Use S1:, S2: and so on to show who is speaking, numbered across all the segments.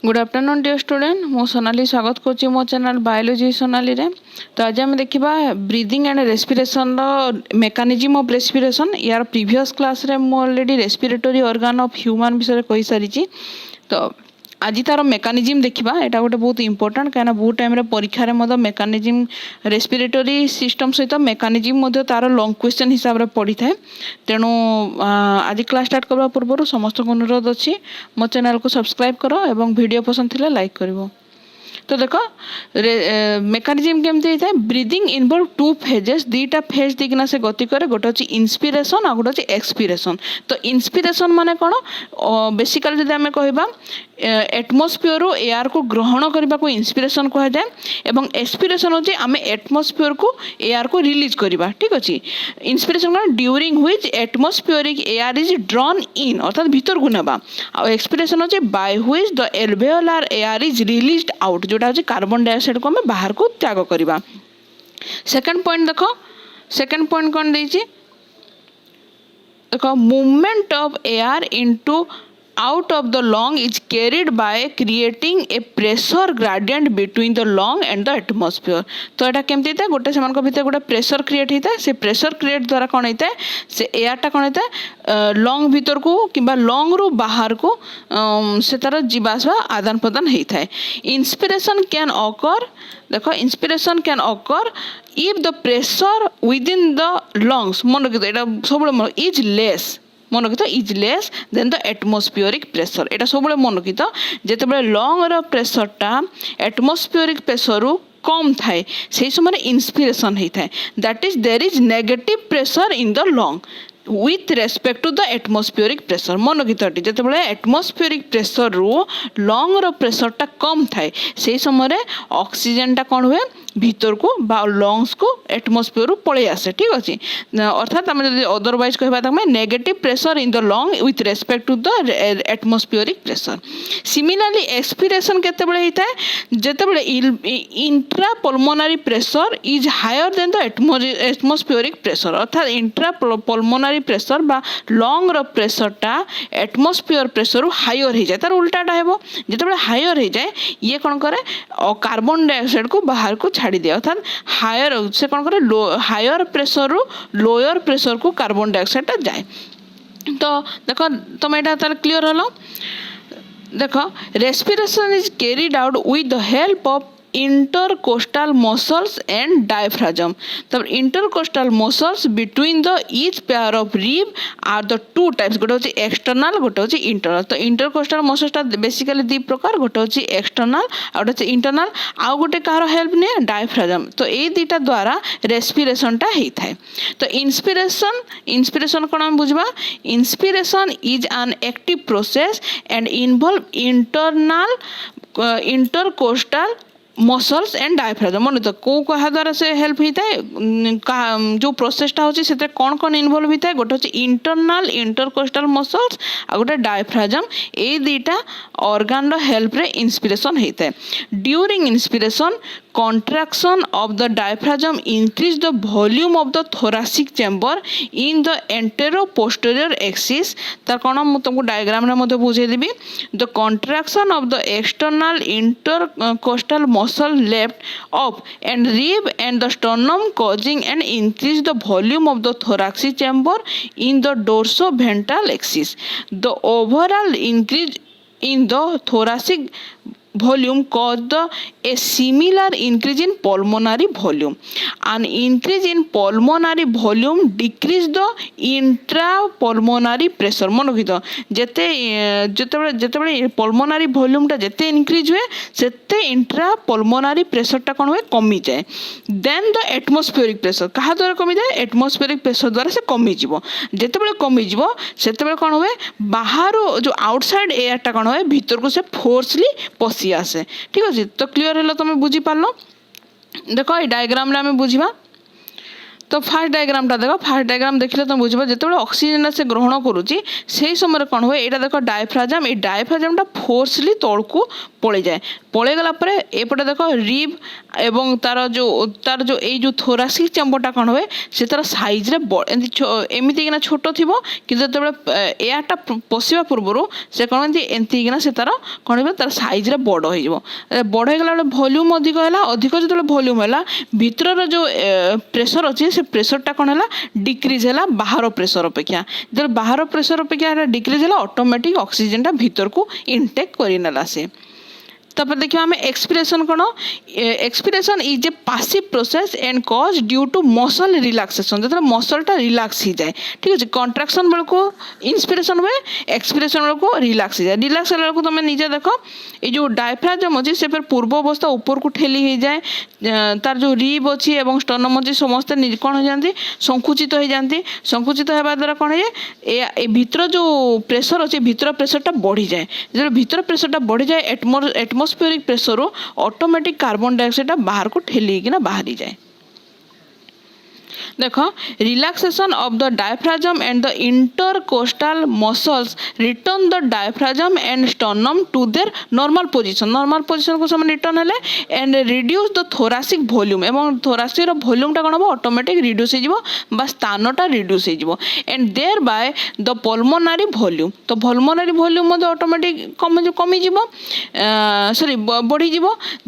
S1: Good afternoon dear student मु सोनाली स्वागत करुँची मो चैनल बायोलॉजी सोनाली रे। तो आज आम देखा breathing and respiration mechanism of respiration यार प्रीवियस क्लास रे मु already respiratory organ of human विषय कही सारी। तो आज तार मेकानिज्म देखा यहाँ गोटे बहुत इंपोर्टेंट कहीं बहुत टाइम परीक्षा रे मेकानिज्म रेस्पिरेटरी सिस्टम सहित मेकानिज्म तार लॉन्ग क्वेश्चन हिसाब से पड़ी थाए। तेणु आज क्लास स्टार्ट करने पूर्व समस्त को अनुरोध अच्छी मो चैनल को सब्सक्राइब करो एवं वीडियो पसंद थिले लाइक करिवो। तो देखो मेकानिज्म केमती होता है ब्रीदिंग इनवॉल्व टू फेजेस दीटा फेज दिखना से गति करे गोटे अच्छी इंस्पिरेशन आ गोटे एक्सपिरेशन। तो इंस्पिरेशन माने कौन बेसिकली जब आम कहवा एटमोस्फियर एयर को ग्रहण करने को इंस्पिरेशन कह जाए एवं एक्सपिरेशन होची आम एटमोस्फियर को एयर को रिलीज करवा। ठीक अच्छे इंस्पिरेशन कौन during which atmospheric air is drawn in अर्थात भीतर को नेबा आ एक्सपिरेशन होची by which the alveolar air is released out जोटा होची कार्बन डाइऑक्साइड को हमें बाहर को त्याग करवा। सेकंड पॉइंट देखो सेकंड पॉइंट कौन देछि देखो movement of air into out of the lung is carried by creating a pressure gradient between the lung and the atmosphere। तो यहाँ केमती होता है गोटे से भीतर गोटे प्रेशर क्रिएट होता है से प्रेशर क्रिएट द्वारा कौन होता है से एयरटा कौन होता है लंग भीतर को किंबा लंग रु बाहर को से तार जीवासवा आदान प्रदान होता है। इंस्पिरेशन कैन ऑकर देखो inspiration can occur if the pressure within the lungs मन रखी यहाँ सब इज लेस मन रखी is less than the atmospheric pressure यहाँ सब मन रखी जिते लंग प्रेशरटा एटमोस्फियरिक प्रेशर कम थाए से समय इंस्पिरेशन होता है that is there is negative pressure in the lung with respect to the atmospheric pressure। मन रखी जिते एटमोस्फियरिक प्रेशर रू लंग रो प्रेशरटा कम थाए से समय ऑक्सीजनटा कौन हुए भीतर को लंग्स को एटमोस्फियर रू पलि आसे। ठीक अच्छे अर्थात आम अदरवाइज कहवा negative pressure in the lung with respect to the atmospheric pressure. Similarly expiration केतेबेले होता है जेतेबेले intrapulmonary pressure is higher than the atmospheric pressure अर्थात इंट्रा पल्मोनारी प्रेशर बा लंग रो प्रेशरटा एटमोस्फियर प्रेशर हायर हो जाए तार उल्टाटा हेबो जेतेबेले हायर हो जाए ये कौन करे कार्बन डाइऑक्साइड को बाहर को छाड़ी दिया अर्थात हायर से कौन करे हायर प्रेशर रु लोअर प्रेशर को कार्बन डाइऑक्साइड जाए। तो देखो तुम यहाँ तार क्लियर हलो देखो respiration is carried out with the help of intercostal muscles and diaphragm। तब intercostal muscles between the each pair of rib are the two types गोटे होची external गोटे होची internal। तो intercostal muscles टा बेसिकली दी प्रकार गोटे होची external और गोटे internal आउ गोटे कहार हेल्प ने diaphragm। तो ए दीटा द्वारा रेस्पिरेशन टा हेई थाए। तो इंस्पिरेशन कोन हम बुझबा inspiration is an active process and involve internal intercostal muscles and diaphragm मन तो कौ कहा द्वारा से हेल्प होता है जो प्रोसेसटा होची से कौन कौन इनवॉल्व होता है गोटे इंटरनल इंटरकोस्टल मसल्स आ गोटे डायफ्राम ए दुटा ऑर्गन रो हेल्प रे इंस्पिरेशन होता है। During inspiration contraction of the diaphragm increase the volume of the thoracic chamber in the anteroposterior axis। तार कौन मु तुमको डायग्राम रे मते बुझे देबी the contraction of the external intercostal muscle left of and rib and the sternum causing an increase the volume of the thoracic chamber in the dorsoventral axis। The overall increase in the thoracic volume caused a similar increase in pulmonary volume। An increase in pulmonary volume decrease the intrapulmonary pressure। मन रखी जेते जेते पल्मोनारी volume टा जेते increase हुए सेते intra पल्मोनारी pressure टा कौन हुए कमी जाए देन द एटमोस्फियरिक प्रेशर कहा द्वारा कमी जाए एटमोस्फियरिक प्रेशर द्वारा से कमी जीवो जेते कमी जीवो सेते कौन हुए बाहर जो आउटसाइड एयर टा कौन हुए भीतर को से फोर्सली पसी आसे। ठीक अच्छे तो क्लियर है तुम बुझी पार देखो ये डायग्राम रे आम बुझा तो फास्ट डायग्रामटा देख फास्ट डायग्राम देखिले तुम बुझब जो ऑक्सीजन से ग्रहण करुच्ची से समय कौन हुए यहाँ देख डायफ्राजम ये डायफ्राजमटा फोर्सली तौक पड़े जाए पड़े गला एपटे देख रिब एवं तार जो ये जो थोरासिक चैम्बरटा कौन हुए से तार सैज्रे एमतीकिना छोट थी कि जो एयरटा पशिया पूर्व से कौन एमतीकिना से तार कौन हो तार सैज्रे बड़ हो बड़ हो गला वॉल्यूम अधिक है अधिक जो वॉल्यूम है भितर जो प्रेशर अच्छे से प्रेशरटा कौन है डिक्रीज है बाहर प्रेशर अपेक्षा जो बाहर प्रेशर अपेक्षा डिक्रीज है ऑटोमेटिक ऑक्सीजन भीतर को इनटेक करनेला से तापर देखिए आम एक्सपिरेशन कौन expiration is a passive process and cause due to muscle relaxation जो मसलटा रिलैक्स हो जाए ठीक अच्छे कंट्राक्शन बेल को इंस्पिरेशन हुए एक्सपिरेशन बेल को रिलैक्स हो जाए रिलैक्स बेल को तुम निजे देख ये जो डायफ्राजम अच्छी से फिर पूर्व अवस्था ऊपर को ठेली हो जाए तार जो रिब अच्छी और स्टर्नम अच्छी समस्ते कौन हो जाती संकुचित हो जाती संकुचित होगा द्वारा कौन है भीतर जो प्रेशर अच्छे भीतर प्रेशरटा बढ़ी जाए जो भीतर प्रेशरटा बढ़ी जाए atmospheric pressure automatic carbon dioxide बाहर को ठेलिकिना बाहरी जाए देख relaxation of the diaphragm and the intercostal muscles return the diaphragm and sternum to their normal position को समय रिटर्न हेले and reduce the thoracic volume एवं थोरासिक वॉल्यूमटा कौन हम ऑटोमेटिक रिड्यूस हो स्थानटा रिड्यूस हो and thereby the pulmonary volume तो पल्मोनारी वॉल्यूम ऑटोमेटिक कमिज सॉरी बढ़ीज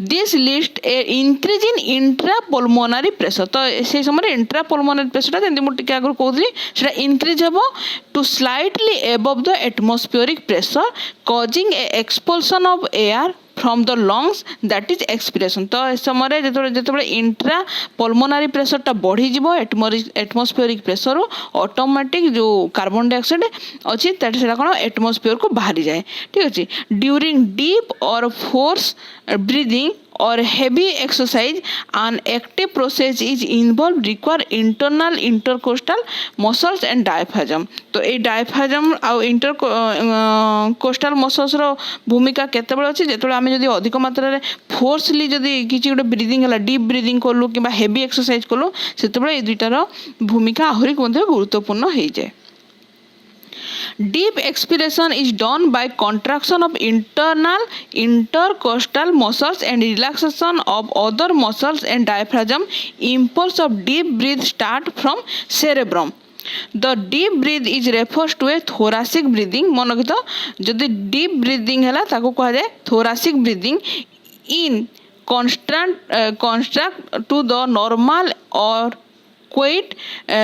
S1: this list a increase in intra पल्मोनारी pressure तो से समय इंट्रा पल्मोनारी प्रेशरटा जमी मुझे आगे कहती से इंक्रीज हे to slightly above the atmospheric pressure causing a expulsion of air from the lungs that is expiration तो इस समय जो इंट्रा पल्मोनारी प्रेशरटा बढ़ीज एटमॉस्फेरिक प्रेशर ऑटोमेटिक जो कार्बन डाइऑक्साइड अच्छी कौन एटमॉस्फेयर को बाहरी जाए ठीक अच्छे ड्यूरिंग डीप और force breathing or heavy exercise an active process is involved require internal intercostal muscles and diaphragm तो ये diaphragm आउ intercostal muscles रो भूमिका केते बड़ अछि जेतले आमे जदि अधिक मात्रा रे फोर्सली जदि किछि गोटे ब्रीदिंग हला डीप ब्रीदिंग करलु किबा हेवी एक्सरसाइज करलु सेतबे ए दुइटार भूमिका आहुरी गुरुत्वपूर्ण हो जाए Deep expiration is done by contraction of internal intercostal muscles and relaxation of other muscles and diaphragm. Impulse of deep breath start from cerebrum. The deep breath is refers to a thoracic breathing. मन तो जदि deep breathing है ताको कहा जाए thoracic breathing in construct to the normal or quiet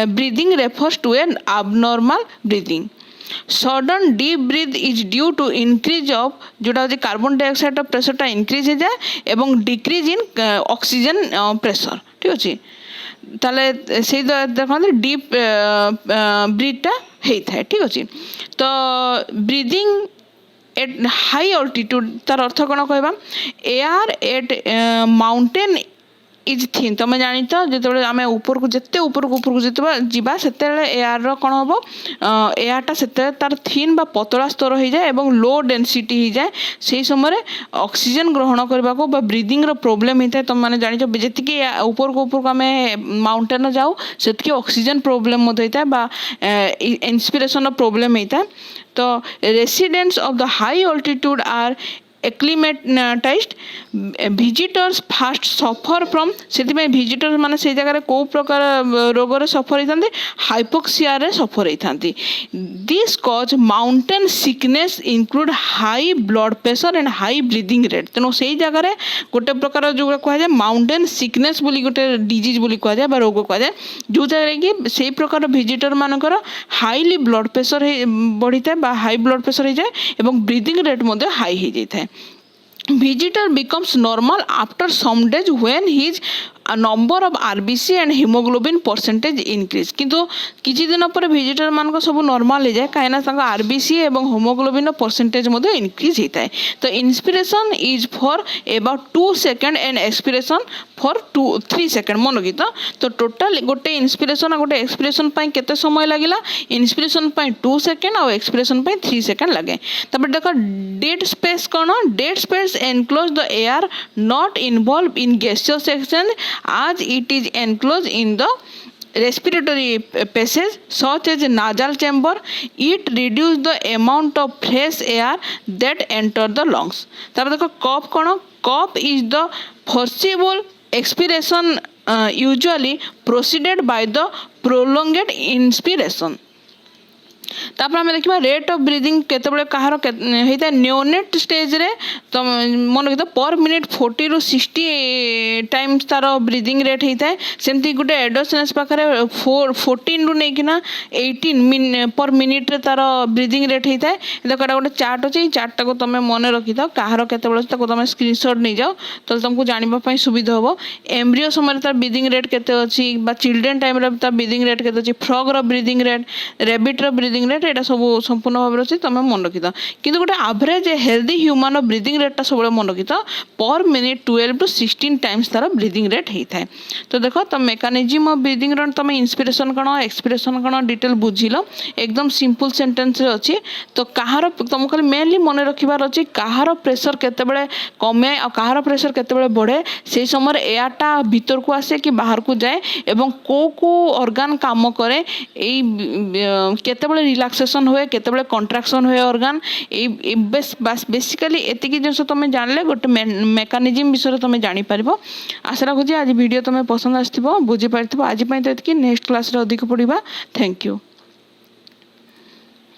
S1: breathing refers to an abnormal breathing. Sudden deep breath is due to increase of जोटा हूँ carbon dioxide प्रेशरटा increase हो जाए एवं डिक्रीज इन ऑक्सीजन प्रेशर ठीक अच्छे ताले से देखते डीप ब्रीथटा होता है ठीक अच्छे तो ब्रीदिंग एट हाई अल्टीट्यूड तार अर्थ कौन कहवा air at mountain is thin तुम जानी तो जो आम ऊपर को जिते ऊपर को जीवा से एयर कौन हम एयरटा से तार थिन बा पतला स्तर हो जाए और लो डेनसीटी हो जाए से समय ऑक्सीजन ग्रहण करने को ब्रीदिंग प्रोब्लेम होता है तुम मैंने जानी जी ऊपर को आम माउंटेन जाऊ से ऑक्सीजन प्रोब्लेम होता है इंस्पिरेशन प्रोब्लेम होता है तो residents of the high altitude are acclimatized visitors fast suffer from से विजिटर्स माने से जगह कौ प्रकार रोगर सफर होता हाइपोक्सिया रे सफर होता this cause mountain sickness include high blood pressure and high breathing rate तेणु से जगह गोटे प्रकार जो कहुए माउंटेन सिकनेस बोली गोटे डिजीज बोली कहुए रोग कहुए जो जगह कि से प्रकार विजिटर मानकर हाईली ब्लड प्रेशर बढ़ी था हाई ब्लड प्रेशर हो जाए और ब्रीदिंग रेट हाई हो जाए visitor becomes normal after some days when his number of RBC and hemoglobin percentage increase किंतु किछि दिन पर विजिटर मान सब नॉर्मल हो जाए कहीं RBC एवं hemoglobin परसेंटेज इंक्रीज होता है तो inspiration is for about 2 second and expiration for 3 second मन की तो टोटाल गोटे इंस्पिरेशन गोटे एक्सपिरेशन केते समय लगिला इंस्पिरेशन 2 सेकेंड और एक्सपिरेशन 3 सेकेंड लगे तब देख डेड स्पेस कौन dead space enclose the air not involve in gaseous exchange as it is enclosed in the respiratory passage such as nasal chamber. It reduce the amount of fresh air that enter the lungs. तापर देखो cough कौन, cough is the forcible expiration usually preceded by the prolonged inspiration. तापर आम देखा rate of breathing केतबले कहार होता है neonate stage रे तो मन रखिथ पर मिनिट 40 ରୁ 60 टाइम्स तार ब्रीदिंग रेट होता है सेमती गोटे एडोसेंस पाखे 14 ରୁ नेकिना 18 पर मिनिट रे तार ब्रीदिंग रेट होता है देखो गोटे चार्ट अच्छे चार्टा को तुम मन रखि था कहार केतबले तुम स्क्रीनशॉट नहीं जाओ तो तुमको जानापी सुविधा हम एम्ब्रियो समय तार ब्रीदिंग रेट केते अच्छी चिल्ड्रेन टाइम तार ब्रीदिंग रेट केते अच्छी फ्रॉग रो ब्रीदिंग रेट रेबिट रो ब्रीदिंग रेट एटा सब संपूर्ण भाव अच्छे तुम मन रखि कि गोटे एवरेज हेल्दी ह्यूमन ब्रीदिंग रेटा सब मन रखि पर मिनिट 12 ରୁ 16 टाइम्स तार ब्रीदिंग रेट होता है। तो देख तो मेकानिज्म ऑफ ब्रीदिंग रेट तुम इंस्पिरेशन कौन एक्सपिरेशन कौन डिटेल बुझिल एकदम सिंपल सेंटेंस अच्छी तो कहार तुम खाली मेनली मन रखार अच्छी कहार प्रेशर केतेबेले कमे और कहार प्रेशर केतेबेले बढ़े से समय एयरटा भीतर को आसे कि बाहर को जाए एवं को ऑर्गन काम करे केतेबेले रिलैक्सेशन हुए केतेबेले कंट्राक्शन हुए ऑर्गन बस बेसिकली एतिकी जिनस तुम जानले गोटे मेकानिज्म विषय तुम जानी पारिबो। आशा रखुची आज वीडियो तुम पसंद आसथिबो बुझी पारिथिबो। आज पई तो एतिकी नेक्स्ट क्लास रे अधिक पढ़िबा। Thank you.